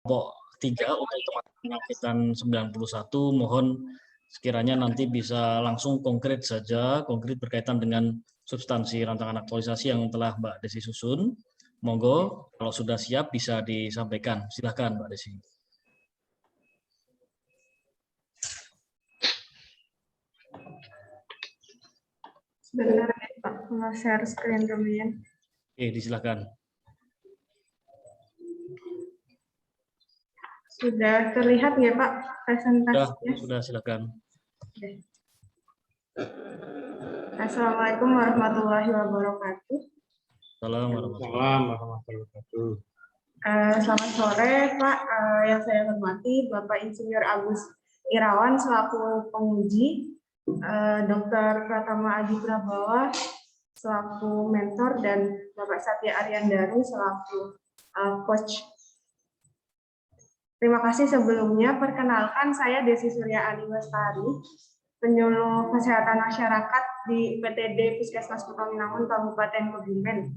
kelompok 3 untuk teman-teman angkatan 91, mohon sekiranya nanti bisa langsung konkret saja, konkret berkaitan dengan substansi rancangan aktualisasi yang telah Mbak Desi susun. Monggo, kalau sudah siap bisa disampaikan. Silakan Mbak Desi. Sebentar ya Pak, mau share screen dulu ya. Oke, disilakan. Sudah terlihat ya Pak presentasinya? Sudah silakan. Oke. Assalamualaikum warahmatullahi wabarakatuh. Assalamualaikum warahmatullahi wabarakatuh. Selamat sore Pak, yang saya hormati Bapak Insinyur Agus Irawan selaku penguji, Dr. Pratama Adi Prabawa selaku mentor, dan Bapak Satya Aryandaru selaku coach. Terima kasih sebelumnya. Perkenalkan, saya Desi Surya Adi Lestari, penyuluh kesehatan masyarakat di PTD Puskesmas Kutawinangun Kabupaten Kebumen.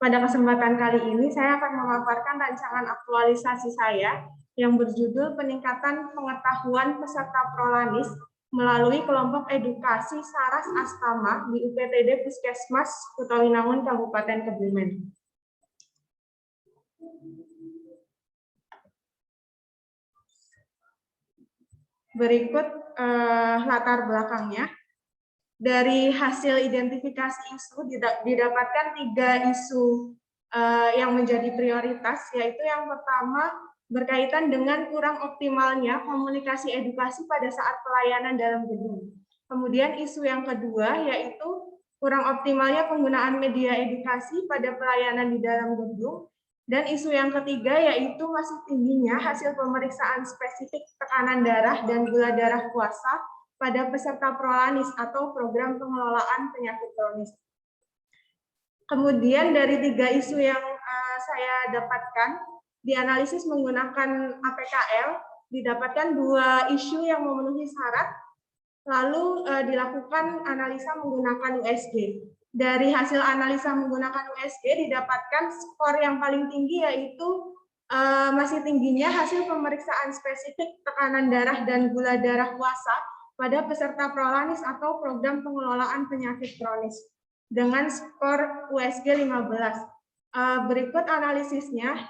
Pada kesempatan kali ini, saya akan memaparkan rancangan aktualisasi saya yang berjudul Peningkatan Pengetahuan Peserta Prolanis melalui kelompok edukasi Saras Astama di UPTD Puskesmas Kutawinangun Kabupaten Kebumen. Berikut latar belakangnya. Dari hasil identifikasi isu didapatkan 3 isu yang menjadi prioritas, yaitu yang pertama berkaitan dengan kurang optimalnya komunikasi edukasi pada saat pelayanan dalam gedung. Kemudian isu yang kedua yaitu kurang optimalnya penggunaan media edukasi pada pelayanan di dalam gedung. Dan isu yang ketiga yaitu masih tingginya hasil pemeriksaan spesifik tekanan darah dan gula darah puasa pada peserta prolanis atau program pengelolaan penyakit kronis. Kemudian dari 3 isu yang saya dapatkan, dianalisis menggunakan APKL, didapatkan 2 isu yang memenuhi syarat, lalu dilakukan analisa menggunakan USG. Dari hasil analisa menggunakan USG didapatkan skor yang paling tinggi yaitu masih tingginya hasil pemeriksaan spesifik tekanan darah dan gula darah puasa pada peserta prolanis atau program pengelolaan penyakit kronis dengan skor USG 15. Berikut analisisnya.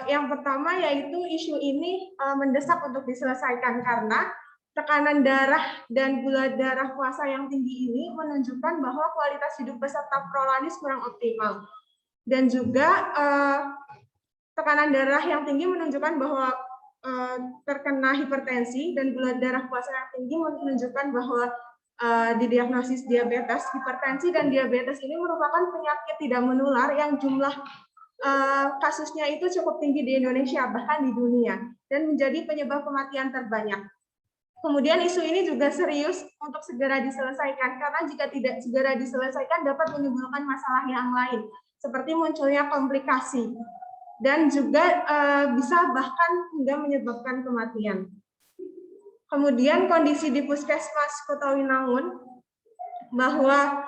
Yang pertama yaitu isu ini mendesak untuk diselesaikan karena tekanan darah dan gula darah puasa yang tinggi ini menunjukkan bahwa kualitas hidup peserta prolanis kurang optimal. Dan juga tekanan darah yang tinggi menunjukkan bahwa terkena hipertensi, dan gula darah puasa yang tinggi menunjukkan bahwa didiagnosis diabetes. Hipertensi dan diabetes ini merupakan penyakit tidak menular yang jumlah kasusnya itu cukup tinggi di Indonesia, bahkan di dunia, dan menjadi penyebab kematian terbanyak. Kemudian isu ini juga serius untuk segera diselesaikan, karena jika tidak segera diselesaikan dapat menimbulkan masalah yang lain, seperti munculnya komplikasi, dan juga bisa bahkan hingga menyebabkan kematian. Kemudian kondisi di Puskesmas Kutawinangun, bahwa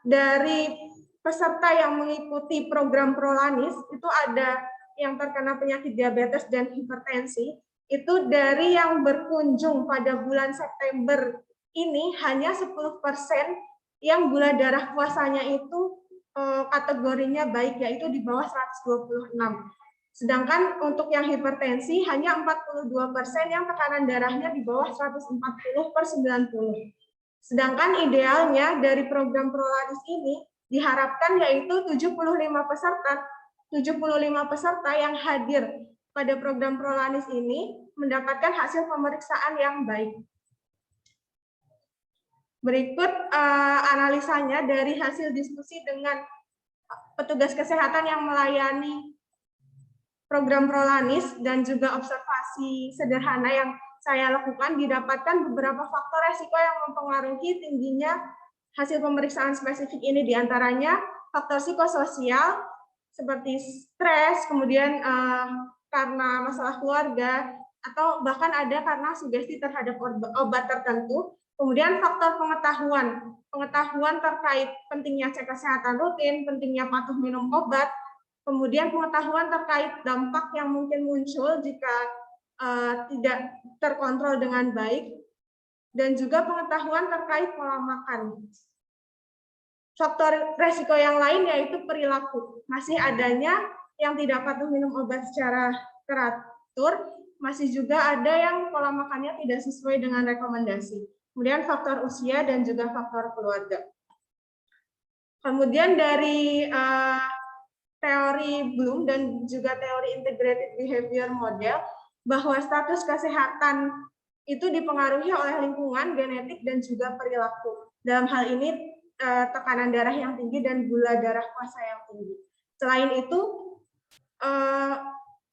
dari peserta yang mengikuti program prolanis, itu ada yang terkena penyakit diabetes dan hipertensi. Itu dari yang berkunjung pada bulan September ini hanya 10% yang gula darah puasanya itu kategorinya baik, yaitu di bawah 126. Sedangkan untuk yang hipertensi hanya 42% yang tekanan darahnya di bawah 140/90. Sedangkan idealnya dari program prolanis ini diharapkan yaitu 75 peserta yang hadir pada program prolanis ini mendapatkan hasil pemeriksaan yang baik. Berikut analisanya dari hasil diskusi dengan petugas kesehatan yang melayani program prolanis dan juga observasi sederhana yang saya lakukan, didapatkan beberapa faktor resiko yang mempengaruhi tingginya hasil pemeriksaan spesifik ini, diantaranya faktor psikososial seperti stres, kemudian karena masalah keluarga, atau bahkan ada karena sugesti terhadap obat tertentu. Kemudian faktor pengetahuan terkait pentingnya cek kesehatan rutin, pentingnya patuh minum obat, kemudian pengetahuan terkait dampak yang mungkin muncul jika tidak terkontrol dengan baik, dan juga pengetahuan terkait pola makan. Faktor resiko yang lain yaitu perilaku. Masih adanya yang tidak patuh minum obat secara teratur, masih juga ada yang pola makannya tidak sesuai dengan rekomendasi. Kemudian faktor usia dan juga faktor keluarga. Kemudian dari teori Bloom dan juga teori Integrated Behavior Model, bahwa status kesehatan itu dipengaruhi oleh lingkungan, genetik, dan juga perilaku. Dalam hal ini tekanan darah yang tinggi dan gula darah puasa yang tinggi. Selain itu,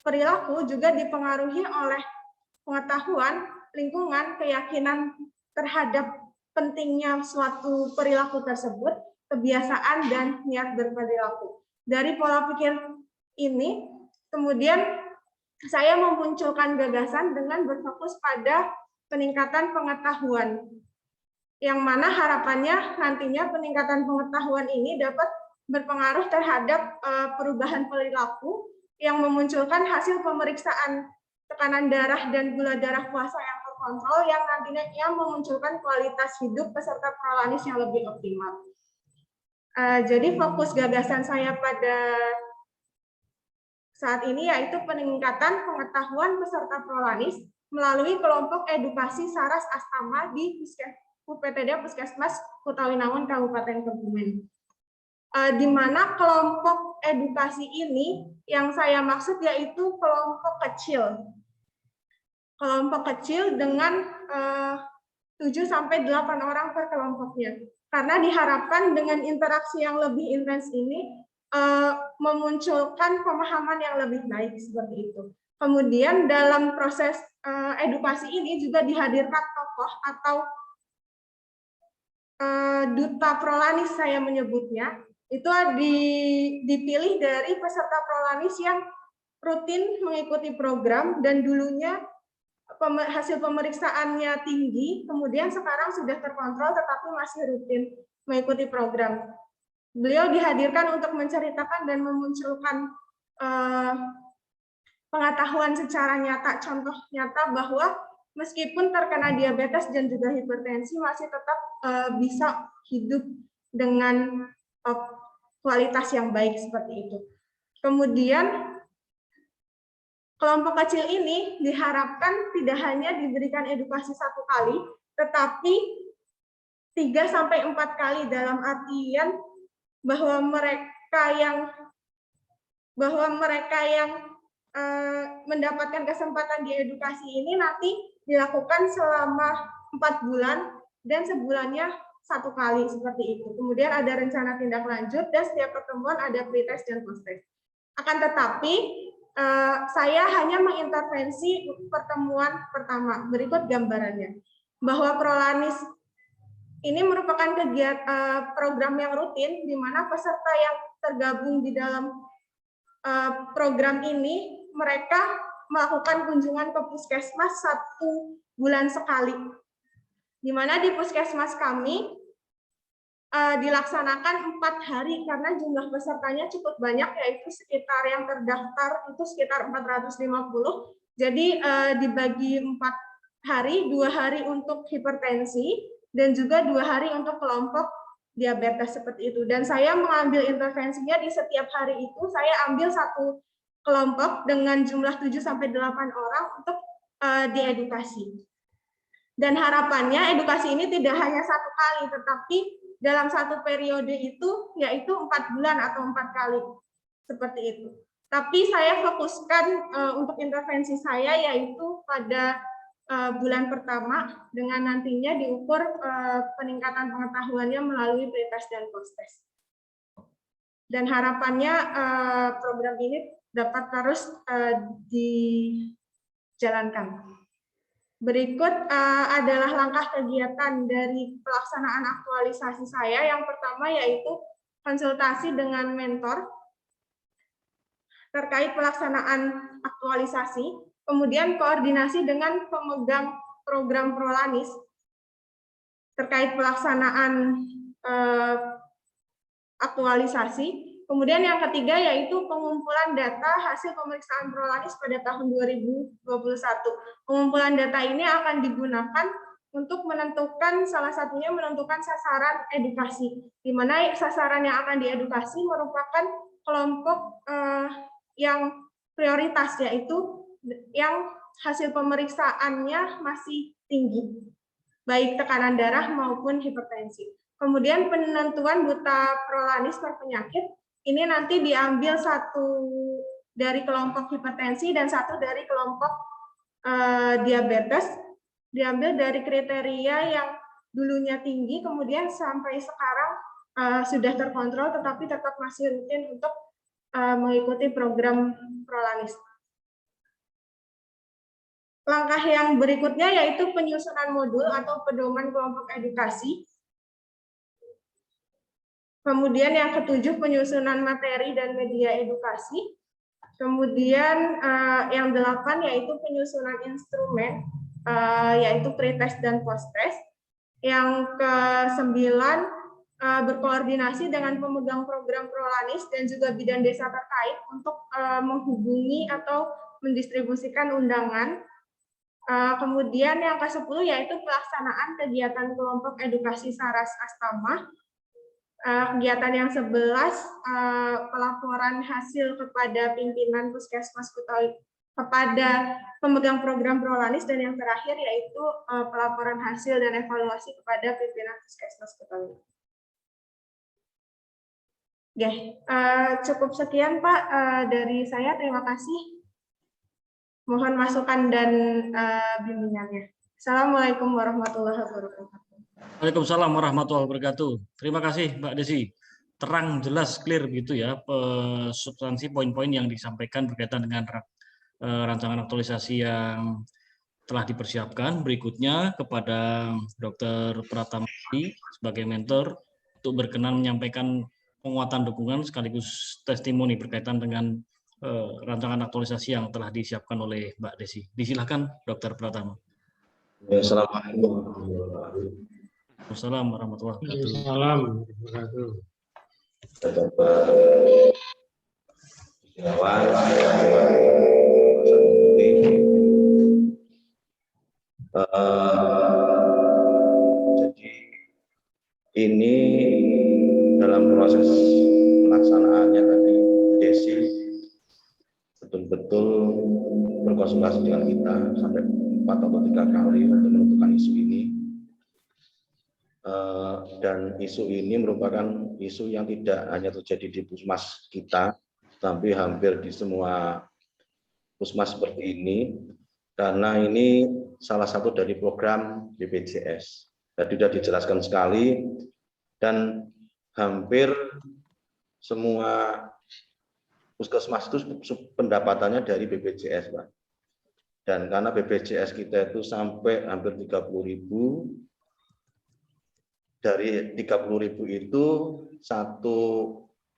perilaku juga dipengaruhi oleh pengetahuan, lingkungan, keyakinan terhadap pentingnya suatu perilaku tersebut, kebiasaan, dan niat berperilaku. Dari pola pikir ini, kemudian saya memunculkan gagasan dengan berfokus pada peningkatan pengetahuan, yang mana harapannya nantinya peningkatan pengetahuan ini dapat berpengaruh terhadap perubahan perilaku yang memunculkan hasil pemeriksaan tekanan darah dan gula darah puasa yang terkontrol, yang nantinya memunculkan kualitas hidup peserta prolanis yang lebih optimal. Jadi fokus gagasan saya pada saat ini yaitu peningkatan pengetahuan peserta prolanis melalui kelompok edukasi Saras Astama di UPTD Puskesmas Kutawinangun Kabupaten Kebumen. Di mana kelompok edukasi ini yang saya maksud yaitu kelompok kecil. Kelompok kecil dengan 7-8 orang per kelompoknya. Karena diharapkan dengan interaksi yang lebih intens ini memunculkan pemahaman yang lebih baik seperti itu. Kemudian dalam proses edukasi ini juga dihadirkan tokoh atau duta prolanis saya menyebutnya, itu dipilih dari peserta prolanis yang rutin mengikuti program dan dulunya hasil pemeriksaannya tinggi, kemudian sekarang sudah terkontrol tetapi masih rutin mengikuti program. Beliau dihadirkan untuk menceritakan dan memunculkan pengetahuan secara nyata, contoh nyata bahwa meskipun terkena diabetes dan juga hipertensi masih tetap bisa hidup dengan kualitas yang baik seperti itu. Kemudian kelompok kecil ini diharapkan tidak hanya diberikan edukasi 1 kali, tetapi 3-4 kali, dalam artian bahwa mereka yang mendapatkan kesempatan di edukasi ini nanti dilakukan selama 4 bulan dan sebulannya 1 kali seperti itu. Kemudian ada rencana tindak lanjut dan setiap pertemuan ada pretest dan posttest. Akan tetapi saya hanya mengintervensi pertemuan pertama. Berikut gambarannya. Bahwa prolanis ini merupakan kegiatan program yang rutin di mana peserta yang tergabung di dalam program ini mereka melakukan kunjungan ke puskesmas 1 bulan sekali. Di mana di puskesmas kami dilaksanakan 4 hari karena jumlah pesertanya cukup banyak, yaitu sekitar yang terdaftar itu sekitar 450. Jadi dibagi 4 hari, 2 hari untuk hipertensi dan juga 2 hari untuk kelompok diabetes seperti itu. Dan saya mengambil intervensinya di setiap hari itu saya ambil 1 kelompok dengan jumlah 7-8 orang untuk diedukasi. Dan harapannya edukasi ini tidak hanya 1 kali, tetapi dalam 1 periode itu yaitu 4 bulan atau 4 kali seperti itu. Tapi saya fokuskan untuk intervensi saya yaitu pada bulan pertama dengan nantinya diukur peningkatan pengetahuannya melalui pretest dan posttest. Dan harapannya program ini dapat terus dijalankan. Berikut adalah langkah kegiatan dari pelaksanaan aktualisasi saya. Yang pertama yaitu konsultasi dengan mentor terkait pelaksanaan aktualisasi, kemudian koordinasi dengan pemegang program prolanis terkait pelaksanaan aktualisasi, Kemudian yang ketiga yaitu pengumpulan data hasil pemeriksaan Prolanis pada tahun 2021. Pengumpulan data ini akan digunakan untuk menentukan, salah satunya menentukan sasaran edukasi, di mana sasaran yang akan diedukasi merupakan kelompok yang prioritas, yaitu yang hasil pemeriksaannya masih tinggi, baik tekanan darah maupun hipertensi. Kemudian penentuan duta Prolanis per penyakit, ini nanti diambil satu dari kelompok hipertensi dan satu dari kelompok diabetes, diambil dari kriteria yang dulunya tinggi, kemudian sampai sekarang sudah terkontrol, tetapi tetap masih rutin untuk mengikuti program Prolanis. Langkah yang berikutnya yaitu penyusunan modul atau pedoman kelompok edukasi. Kemudian yang ketujuh, penyusunan materi dan media edukasi. Kemudian yang 8 yaitu penyusunan instrumen, yaitu pretest dan posttest. Yang ke-9 berkoordinasi dengan pemegang program Prolanis dan juga bidan desa terkait untuk menghubungi atau mendistribusikan undangan. Kemudian yang ke-10 yaitu pelaksanaan kegiatan kelompok edukasi Saras Astama. Kegiatan yang 11 pelaporan hasil kepada pimpinan Puskesmas Kutawi kepada pemegang program Prolanis, dan yang terakhir yaitu pelaporan hasil dan evaluasi kepada pimpinan Puskesmas Kutawi. Oke, cukup sekian Pak dari saya, terima kasih. Mohon masukan dan bimbingannya. Assalamualaikum warahmatullahi wabarakatuh. Waalaikumsalam warahmatullahi wabarakatuh. Terima kasih Mbak Desi. Terang, jelas, clear begitu ya substansi poin-poin yang disampaikan berkaitan dengan rancangan aktualisasi yang telah dipersiapkan. Berikutnya kepada Dr. Pratama sebagai mentor untuk berkenan menyampaikan penguatan dukungan sekaligus testimoni berkaitan dengan rancangan aktualisasi yang telah disiapkan oleh Mbak Desi. Disilakan Dr. Pratama. Assalamualaikum warahmatullahi wabarakatuh. Jadi ini dalam proses pelaksanaannya tadi Desi betul-betul berkonsultasi dengan kita sampai 4 atau 3 kali untuk menentukan isu ini. Dan isu ini merupakan isu yang tidak hanya terjadi di puskesmas kita, tapi hampir di semua puskesmas seperti ini, karena ini salah satu dari program BPJS. Tadi sudah dijelaskan sekali, dan hampir semua puskesmas itu pendapatannya dari BPJS, Pak. Dan karena BPJS kita itu sampai hampir 30.000, dari 30.000 itu satu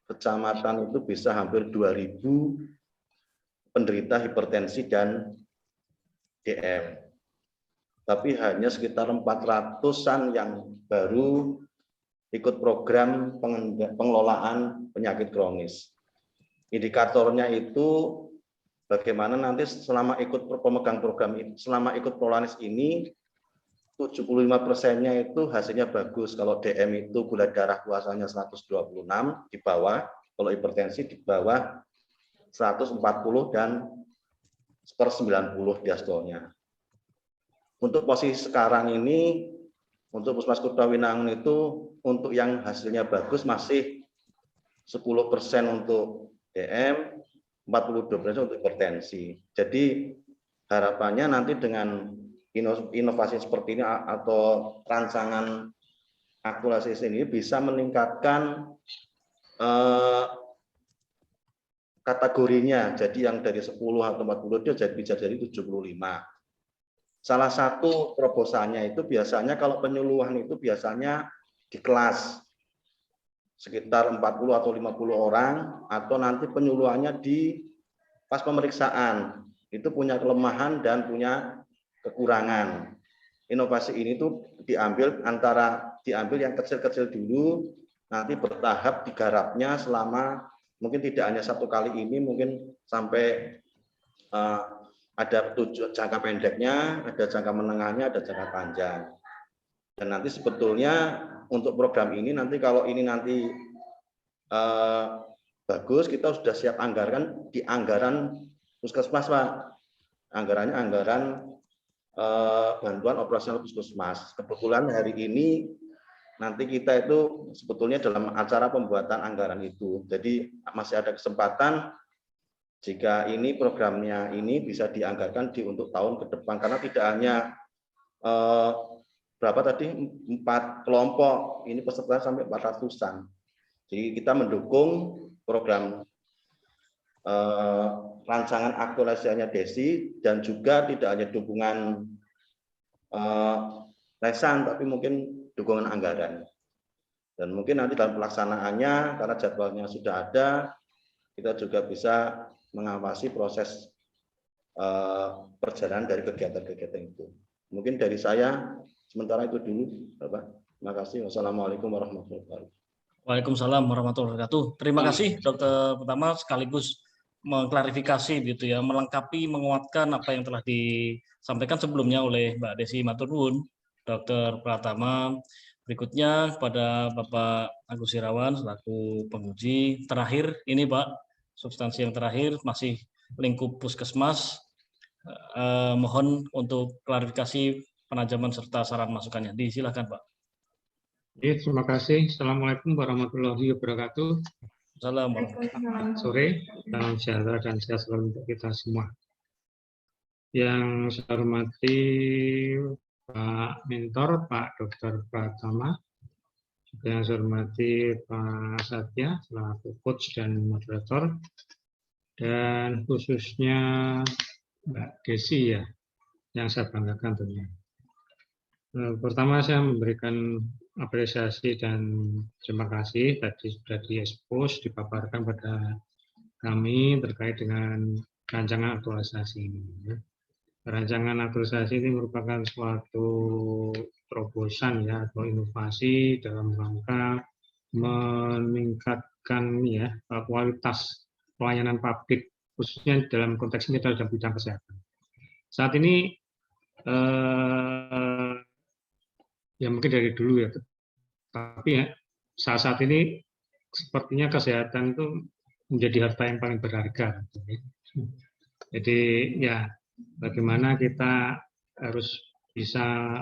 kecamatan itu bisa hampir 2.000 penderita hipertensi dan DM. Tapi hanya sekitar 400-an yang baru ikut program pengelolaan penyakit kronis. Indikatornya itu bagaimana nanti selama ikut pemegang program ini, selama ikut Prolanis ini 75%-nya itu hasilnya bagus. Kalau DM itu gula darah puasanya 126 di bawah, kalau hipertensi di bawah 140 dan per 90 diastolnya. Untuk posisi sekarang ini, untuk Puskesmas Kutawinangun itu untuk yang hasilnya bagus masih 10% untuk DM, 42% untuk hipertensi. Jadi harapannya nanti dengan inovasi seperti ini atau rancangan aktualisasi ini bisa meningkatkan kategorinya. Jadi yang dari 10 atau 40 dia bisa jadi 75. Salah satu terobosannya itu biasanya kalau penyuluhan itu biasanya di kelas sekitar 40 atau 50 orang, atau nanti penyuluhannya di pas pemeriksaan. Itu punya kelemahan dan punya kekurangan. Inovasi ini tuh diambil yang kecil-kecil dulu, nanti bertahap digarapnya selama mungkin tidak hanya satu kali ini, mungkin sampai ada jangka pendeknya, ada jangka menengahnya, ada jangka panjang. Dan nanti sebetulnya untuk program ini nanti kalau ini nanti bagus, kita sudah siap anggaran di anggaran Puskesmas, Pak. Anggarannya anggaran bantuan operasional Puskesmas. Kebetulan hari ini nanti kita itu sebetulnya dalam acara pembuatan anggaran itu. Jadi masih ada kesempatan jika ini programnya ini bisa dianggarkan untuk tahun ke depan, karena tidak hanya berapa tadi 4 kelompok, ini peserta sampai 400-an. Jadi kita mendukung program rancangan aktualisasinya DESI, dan juga tidak hanya dukungan lesan, tapi mungkin dukungan anggaran. Dan mungkin nanti dalam pelaksanaannya, karena jadwalnya sudah ada, kita juga bisa mengawasi proses perjalanan dari kegiatan-kegiatan itu. Mungkin dari saya sementara itu dulu, Bapak. Terima kasih. Wassalamualaikum warahmatullahi wabarakatuh. Waalaikumsalam warahmatullahi wabarakatuh. Terima kasih Dokter Pratama, sekaligus mengklarifikasi gitu ya, melengkapi, menguatkan apa yang telah disampaikan sebelumnya oleh Mbak Desi matur nuwun, Dokter Pratama. Berikutnya kepada Bapak Agus Irawan selaku penguji. Terakhir ini Pak, substansi yang terakhir masih lingkup Puskesmas. Mohon untuk klarifikasi, penajaman serta saran masukannya. Disilakan Pak. Terima kasih. Assalamualaikum warahmatullahi wabarakatuh. Assalamualaikum. Sore, salam sejahtera dan sehat selalu untuk kita semua. Yang saya hormati Pak Mentor, Pak Dr. Pratama, juga yang saya hormati Pak Satya selaku coach dan moderator, dan khususnya Mbak Desi ya, yang saya banggakan tentunya. Pertama saya memberikan apresiasi dan terima kasih tadi sudah diekspos, dipaparkan pada kami terkait dengan rancangan aktualisasi ini. Rancangan aktualisasi ini merupakan suatu terobosan ya atau inovasi dalam rangka meningkatkan ya kualitas pelayanan publik, khususnya dalam konteks ini adalah dalam bidang kesehatan. Saat ini ya mungkin dari dulu ya, tapi ya, saat ini sepertinya kesehatan itu menjadi harta yang paling berharga. Jadi ya bagaimana kita harus bisa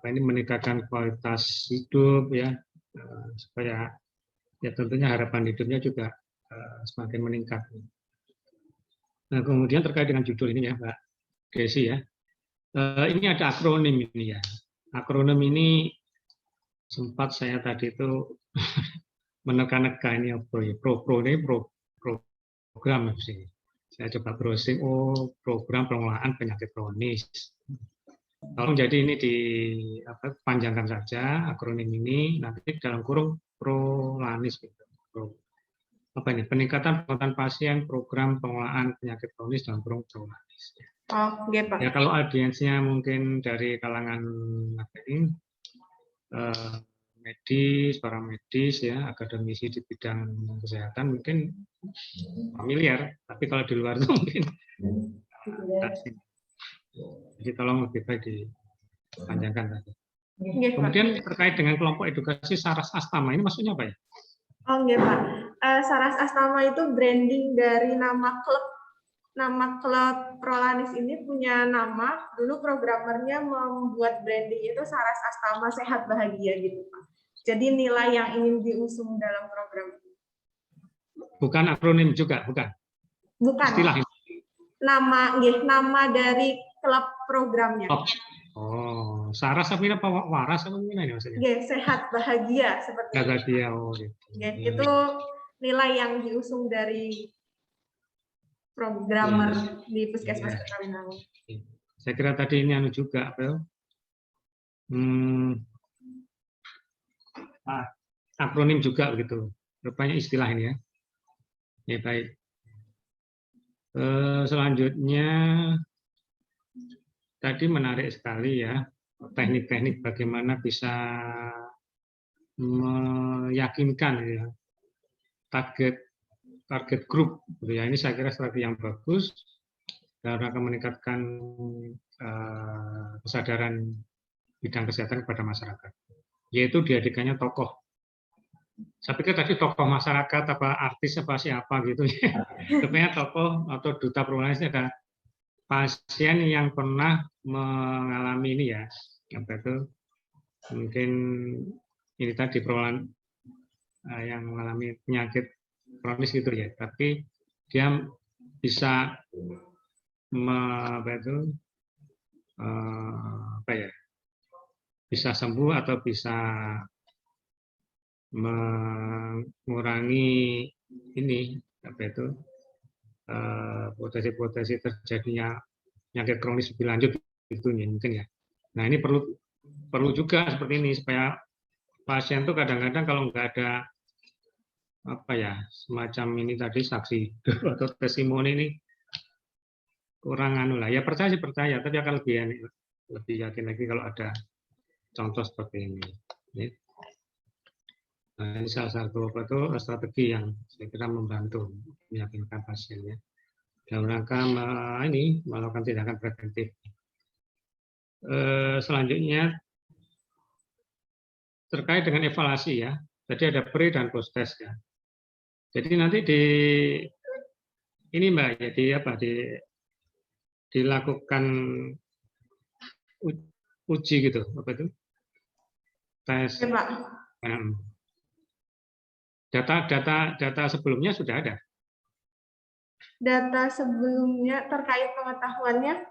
meningkatkan kualitas hidup ya, supaya ya tentunya harapan hidupnya juga semakin meningkat. Nah kemudian terkait dengan judul ini ya Mbak Desi ya. Ini ada akronim ini ya. Akronim ini sempat saya tadi itu menekan-nekan ini program sih. Saya coba browsing, program pengelolaan penyakit kronis. Tolong jadi ini panjangkan saja akronim ini, nanti dalam kurung PROLANIS gitu. Peningkatan pengobatan pasien program pengelolaan penyakit kronis dalam kurung PROLANIS. Oh, okay, Pak. Ya kalau audiensnya mungkin dari kalangan medis, para medis ya, akademisi di bidang kesehatan mungkin familiar, tapi kalau di luar itu mungkin jadi tolong lebih baik dipanjangkan tadi. Kemudian terkait dengan kelompok edukasi Saras Astama, ini maksudnya apa ya? Oh enggak Pak, Saras Astama itu branding dari nama klub. Nama klub PROLANIS ini punya nama, dulu programmernya membuat branding itu Saras Astama Sehat Bahagia gitu Pak. Jadi nilai yang ingin diusung dalam program ini. Bukan akronim juga, bukan? Bukan. Istilah. Nama dari klub programnya. Oh, Saras apa ini? Waras apa ini maksudnya? Sehat Bahagia seperti itu. Bahagia, gitu. Itu nilai yang diusung dari programmer di Puskesmas Kawinangun. Saya kira tadi ini juga, akronim juga begitu. Rupanya istilah ini ya. Ya baik. Selanjutnya tadi menarik sekali ya teknik-teknik bagaimana bisa meyakinkan ya target grup. Gitu ya. Ini saya kira strategi yang bagus dalam rangka meningkatkan kesadaran bidang kesehatan kepada masyarakat. Yaitu dihadirkannya tokoh. Saya pikir tadi tokoh masyarakat, apa artis, apa siapa gitu ya. Sebenarnya tokoh atau duta perubahan ini ada pasien yang pernah mengalami ini ya, apa itu, mungkin ini tadi persoalan yang mengalami penyakit kronis gitu ya, tapi dia bisa bisa sembuh atau bisa mengurangi ini apa itu potensi-potensi terjadinya penyakit kronis lebih lanjut itu mungkin ya. Nah ini perlu juga seperti ini supaya pasien tuh kadang-kadang kalau nggak ada apa ya semacam ini tadi saksi atau testimoni ini kurang anu lah ya, percaya sih percaya, tapi akan lebih yakin lagi kalau ada contoh seperti ini. Nah, ini salah satu strategi yang saya kira membantu meyakinkan pasiennya dalam rangka melakukan tindakan preventif. Selanjutnya terkait dengan evaluasi ya. Jadi ada pre dan post test ya. Jadi nanti ini Mbak, jadi apa dilakukan uji gitu, apa itu? Tes. Ya, Pak. Data sebelumnya sudah ada. Data sebelumnya terkait pengetahuannya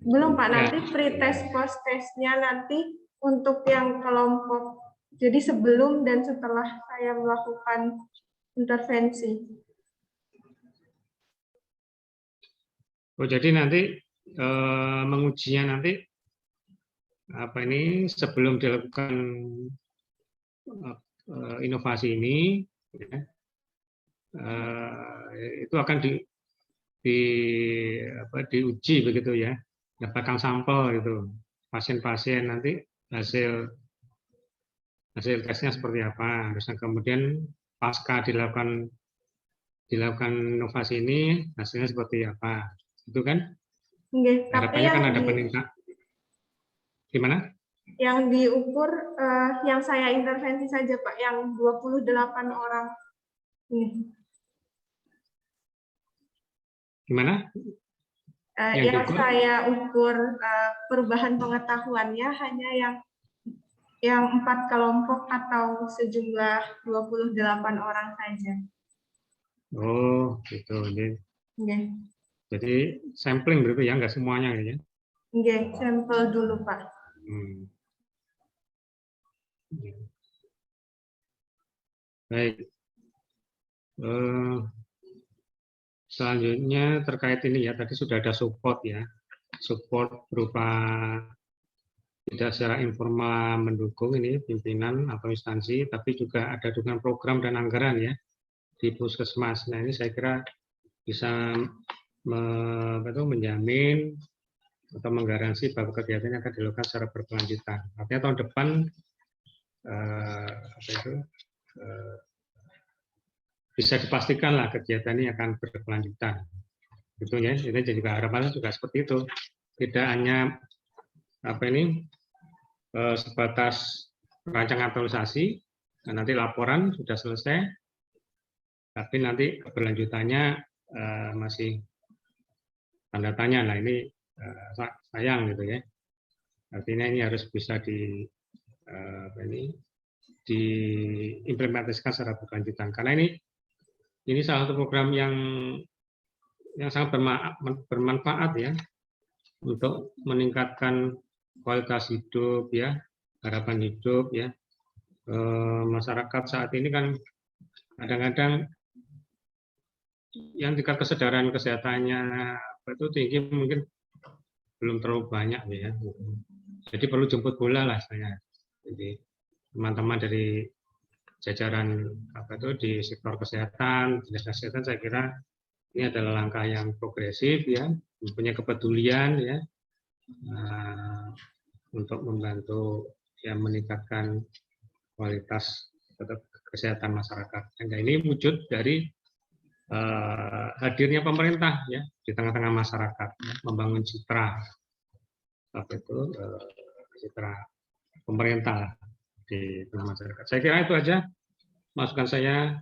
belum Pak. Nanti pre-test post-testnya nanti untuk yang kelompok. Jadi sebelum dan setelah saya melakukan intervensi. Oh, jadi nanti mengujinya nanti apa ini sebelum dilakukan inovasi ini ya, itu akan diuji begitu ya, dapatkan sampel gitu pasien-pasien, nanti hasil tesnya seperti apa, terus kemudian pasca dilakukan inovasi ini hasilnya seperti apa, itu kan? Nggih, Harapannya kan ada peningkatan. Gimana? Yang diukur yang saya intervensi saja Pak, yang 28 orang ini. Gimana? Yang saya ukur perubahan pengetahuannya hanya yang 4 kelompok atau sejumlah 28 orang saja. Oh, gitu. Okay. Jadi sampling berarti ya, nggak semuanya ya? Nggih, sampel dulu Pak. Baik. Selanjutnya terkait ini ya, tadi sudah ada support ya. Support berupa tidak secara informal mendukung ini pimpinan atau instansi, tapi juga ada dukungan program dan anggaran ya di puskesmas. Nah ini saya kira bisa menjamin atau menggaransi bahwa kegiatan akan dilakukan secara berkelanjutan. Artinya tahun depan bisa dipastikan lah kegiatan ini akan berkelanjutan. Gitu ya. Ini juga harapannya juga seperti itu. Tidak hanya sebatas rancangan aktualisasi, dan nanti laporan sudah selesai, tapi nanti keberlanjutannya masih tanda tanya. Nah ini sayang gitu ya. Artinya ini harus bisa diimplementasikan secara berkelanjutan. Karena ini salah satu program yang sangat bermanfaat ya untuk meningkatkan kualitas hidup ya, harapan hidup ya. Masyarakat saat ini kan kadang-kadang yang tingkat kesadaran kesehatannya itu tinggi mungkin belum terlalu banyak ya. Jadi perlu jemput bola lah saya. Jadi teman-teman dari jajaran di sektor kesehatan, dinas kesehatan, saya kira ini adalah langkah yang progresif ya, punya kepedulian ya, untuk membantu ya meningkatkan kualitas kesehatan masyarakat. Dan ini wujud dari hadirnya pemerintah ya di tengah-tengah masyarakat, ya, membangun citra citra pemerintah di tengah masyarakat. Saya kira itu aja masukan saya.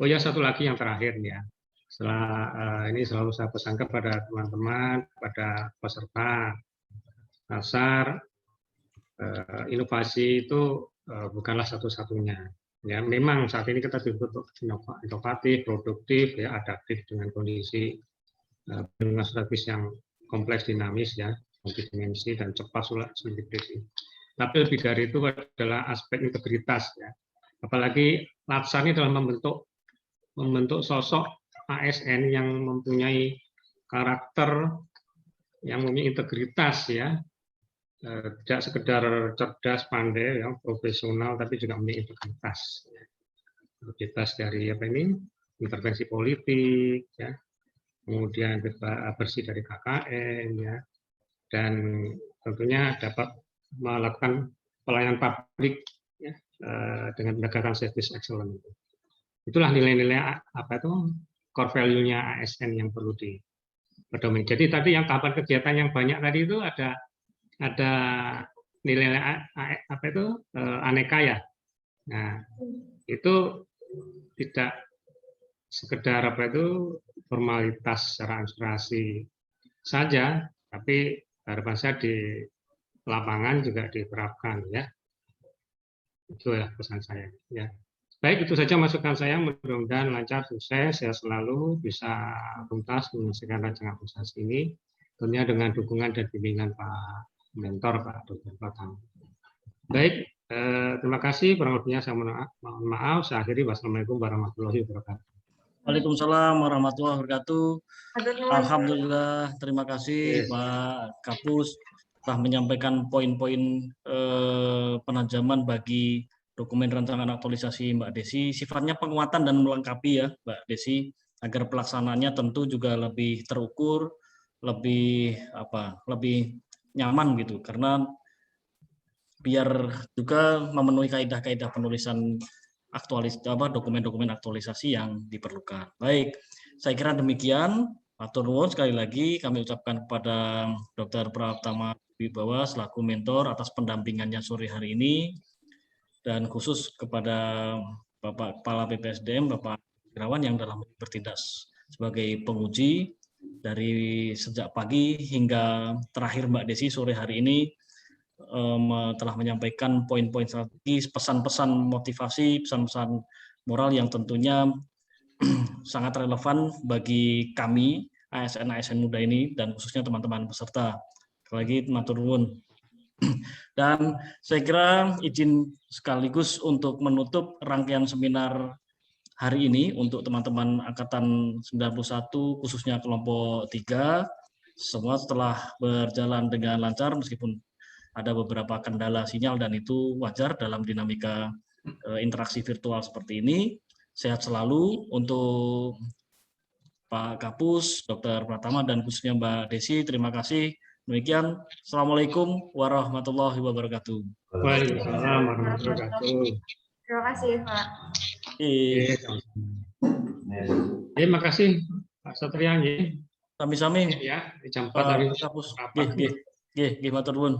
Oh ya, satu lagi yang terakhir ya. Setelah ini selalu saya pesankan pada teman-teman, pada peserta, dasar inovasi itu bukanlah satu-satunya. Ya, memang saat ini kita dituntut inovatif, produktif, ya, adaptif dengan kondisi lingkungan strategis yang kompleks, dinamis, ya, multidimensi dan cepat sulit diprediksi. Tapi lebih dari itu adalah aspek integritas, ya. Apalagi LATSA ini dalam membentuk sosok ASN yang mempunyai karakter, yang mempunyai integritas, ya, tidak sekedar cerdas, pandai, ya, profesional, tapi juga mempunyai integritas, ya. Bebas dari intervensi politik, ya, kemudian bersih dari KKN, ya, dan tentunya dapat melakukan pelayanan publik, ya, dengan pendekatan service excellence. Itulah nilai-nilai core value-nya ASN yang perlu dipedomani. Jadi tadi yang tahapan kegiatan yang banyak tadi itu ada nilai aneka, ya. Nah, itu tidak sekedar formalitas secara administrasi saja, tapi harapan saya di lapangan juga diterapkan, ya. Itu ya pesan saya, ya. Baik, itu saja masukan saya. Mudah-mudahan lancar, sukses, ya, selalu bisa tuntas menyelesaikan rancangan organisasi ini, tentunya dengan dukungan dan bimbingan Pak Mentor, Pak Dr. Pratama. Baik, terima kasih. Kurang lebihnya saya mohon maaf. Saya akhiri. Wassalamualaikum warahmatullahi wabarakatuh. Waalaikumsalam warahmatullahi wabarakatuh. Alhamdulillah, terima kasih Pak Kapus telah menyampaikan poin-poin penajaman bagi dokumen rancangan aktualisasi Mbak Desi. Sifatnya penguatan dan melengkapi, ya Mbak Desi, agar pelaksanaannya tentu juga lebih terukur, lebih nyaman gitu, karena biar juga memenuhi kaidah-kaidah penulisan dokumen-dokumen aktualisasi yang diperlukan. Baik, saya kira demikian. Matur nuwun sekali lagi kami ucapkan kepada Dr. Pratama Wibawa selaku mentor atas pendampingannya sore hari ini, dan khusus kepada Bapak Kepala BPSDM, Bapak Irawan, yang dalam bertindak sebagai penguji dari sejak pagi hingga terakhir Mbak Desi sore hari ini telah menyampaikan poin-poin strategis, pesan-pesan motivasi, pesan-pesan moral yang tentunya sangat relevan bagi kami ASN muda ini dan khususnya teman-teman peserta. Sekali lagi matur nuwun. Dan saya kira izin sekaligus untuk menutup rangkaian seminar hari ini untuk teman-teman angkatan 91 khususnya kelompok 3. Semua setelah berjalan dengan lancar meskipun ada beberapa kendala sinyal dan itu wajar dalam dinamika interaksi virtual seperti ini. Sehat selalu untuk Pak Kapus, Dr. Pratama, dan khususnya Mbak Desi. Terima kasih. Demikian. Assalamualaikum warahmatullahi wabarakatuh. Waalaikumsalam warahmatullahi wabarakatuh. Terima kasih, Pak. Terima kasih Pak Satria. Sami-sami. Ya, di jam 4 Pak tadi. Kapus. Nggih, matur nuwun.